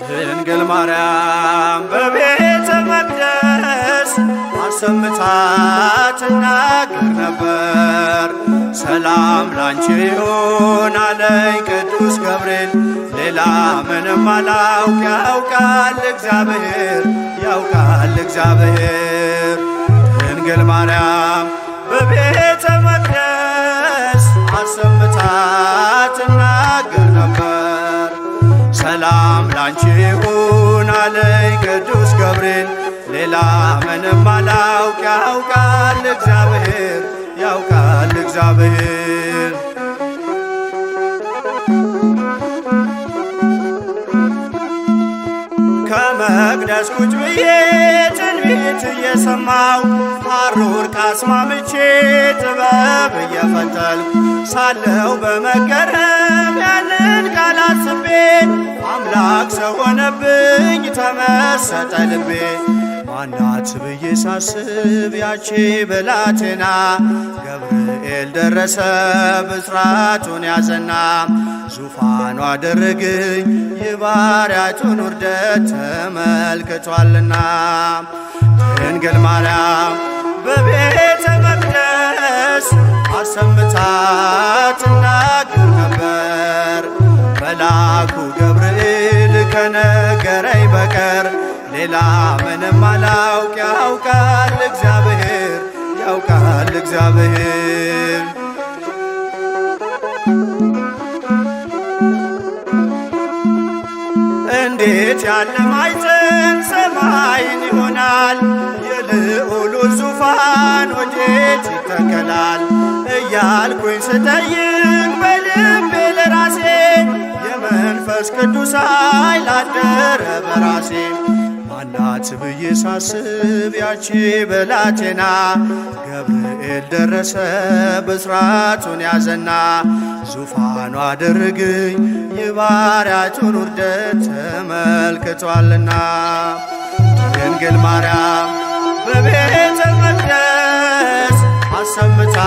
ድንግል ማርያም በቤተ መቅደስ አሰምታ ትናገር ነበር። ሰላም ላንቺ ይሁን አለኝ ቅዱስ ገብርኤል፣ ሌላ ምንም አላውቅ ያውቃል እግዚአብሔር፣ ያውቃል እግዚአብሔር። ድንግል ማርያም በቤተ መቅደስ አሰምታ ትናገር ነበር። ሰላም ላንቺ ይሁን አለኝ ቅዱስ ገብርኤል፣ ሌላ ምንም አላውቅ ያውቃል እግዚአብሔር፣ ያውቃል እግዚአብሔር። ከመቅደስ ቁጭ ብዬ ትንቢት እየሰማው ሐሩር ካስማምቼ ጥበብ እየፈተልኩ ሳለው በመገረም ያንን ቃል አስቤ አምላክ ሰው ሆነብኝ ተመሰጠ ልቤ። ማናት ብዬ ሳስብ ያቺ ብላቴና ገብርኤል ደረሰ ብስራቱን ያዘና ዙፋኑ አደረግኝ የባሪያቱን ውርደት ተመልክቷልና። ድንግል ማርያም በቤተ መቅደስ አሰምታ ትናገር ነበር። መልአኩ ገብርኤል ከነገረኝ በቀር ሌላ ምንም አላውቅ ያውቃል እግዚአብሔር፣ ያውቃል እግዚአብሔር። እንዴት ያለ ማዕዘን ሰማይን ይሆናል? የልዑሉን ዙፋን ወዴት ይተከላል? እያልኩኝ ስጠይቅ በልቤ ለራሴ የመንፈስ ቅዱስ ኃይል አደረ በራሴ። ማናት ብዬ ሳስብ ያቺ ብላቴና ገብርኤል ደረሰ ብስራቱን ያዘና ዙፋኑ አደረግኝ የባሪያቱን ውርደት ተመልክቷልና። ድንግል ማርያም በቤተ መቅደስ አሰምታ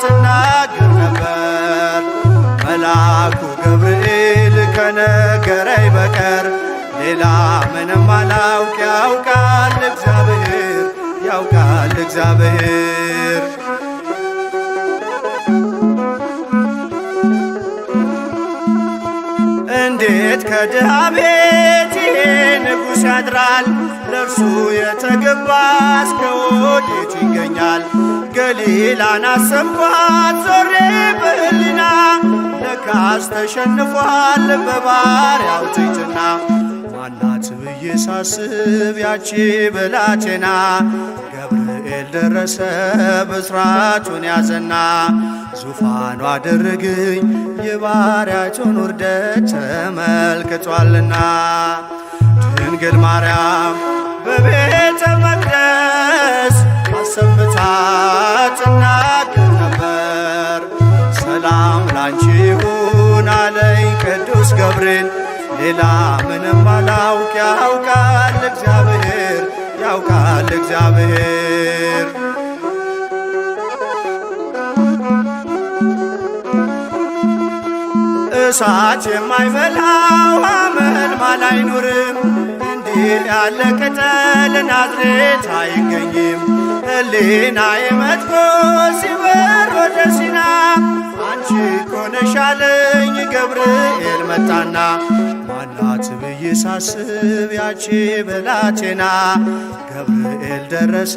ትናገር ነበር። መልአኩ ገብርኤል ከነገረኝ በቀር ሌላ ምንም አላውቅ ያውቃል እግዚአብሔር፣ ያውቃል እግዚአብሔር። እንዴት ከድሃ ቤት ይሄ ንጉሥ ያድራል? ለእርሱ የተገባ እስከ ወዴት ይገኛል? ገሊላን አሰብኳት ዞሬ በሕሊና ለካስ ተሸንፏል በባሪያው ትሕትና። ማናት ብዬ ሳስብ ያቺ ብላቴና ገብርኤል ደረሰ ብስራቱን ያዘና ዙፋኑ አደረግኝ የባሪያቱን ውርደት ተመልክቷልና። ድንግል ማርያም በቤተ መቅደስ አሰምታ ትናገር ነበር። ሰላም ላንቺ ይሁን አለኝ ቅዱስ ገብርኤል፣ ሌላ ምንም አላውቅ ያውቃል እግዚአብሔር፣ ያውቃል እግዚአብሔር። እሳት የማይበላው አመልማል አይኖርም፣ እንዲህ ያለ ቅጠል ናዝሬት አይገኝም። ሕሊናዬ መጥቶ ሲበር ወደ ሲና አንቺ እኮ ነሽ አለኝ ገብርኤል መጣና። ማናት ብዬ ሳስብ ያቺ ብላቴና ገብርኤል ደረሰ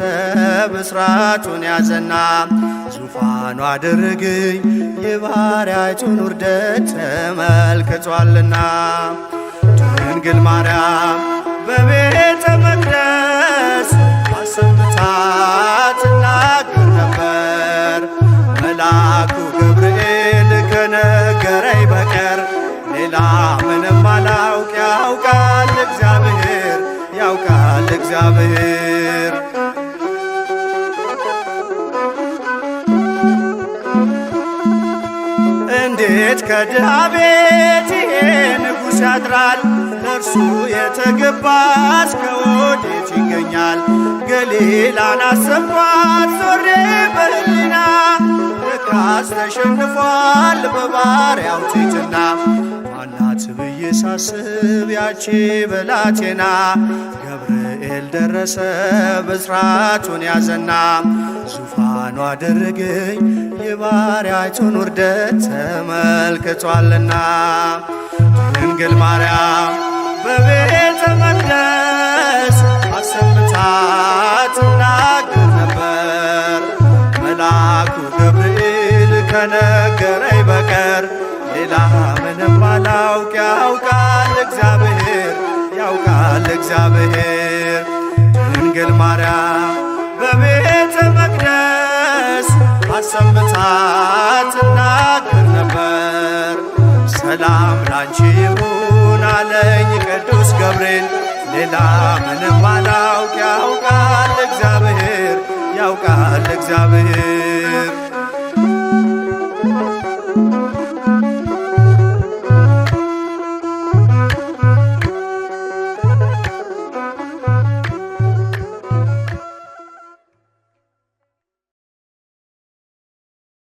ብስራቱን ያዘና ዙፋኑ አደረግኝ የባሪያቱን ውርደት ተመልክቷልና። ድንግል ማርያም በቤተ መቅደስ አሰምታ ትናገር ነበር። መልአኩ ገብርኤል ከነገረኝ በቀር ሌላ ምንም አላውቅ ያውቃል እግዚአብሔር፣ ያውቃል እግዚአብሔር። እንዴት ከድሃ ቤት ይሄ ንጉሥ ያድራል? ለእርሱ የተገባ እስከ ወዴት ይገኛል? ገሊላን አሰብኳት ዞሬ በሕሊና ለካስ ተሸንፏል በባሪያው ትሕትና። ማናት ብዬ ሳስብ ያቺ ብላቴና ገብርኤል ደረሰ ብስራቱን ያዘና ዙፋኑ አደረገኝ የባሪያይቱን ውርደት ተመልክቷልና። ድንግል ማርያም በቤተ መቅደስ አሰምታ ትናገር ነበር። መልአኩ ገብርኤል ከነገረኝ በቀር ሌላ ምንም አላውቅ። ያውቃል እግዚአብሔር ያውቃል እግዚአብሔር። ድንግል ማርያም በቤተ መቅደስ አሰምታ ትናገር ነበር። ሰላም ላንቺ ይሁን አለኝ ቅዱስ ገብርኤል ሌላ ምንም አላውቅ። ያውቃል እግዚአብሔር ያውቃል እግዚአብሔር።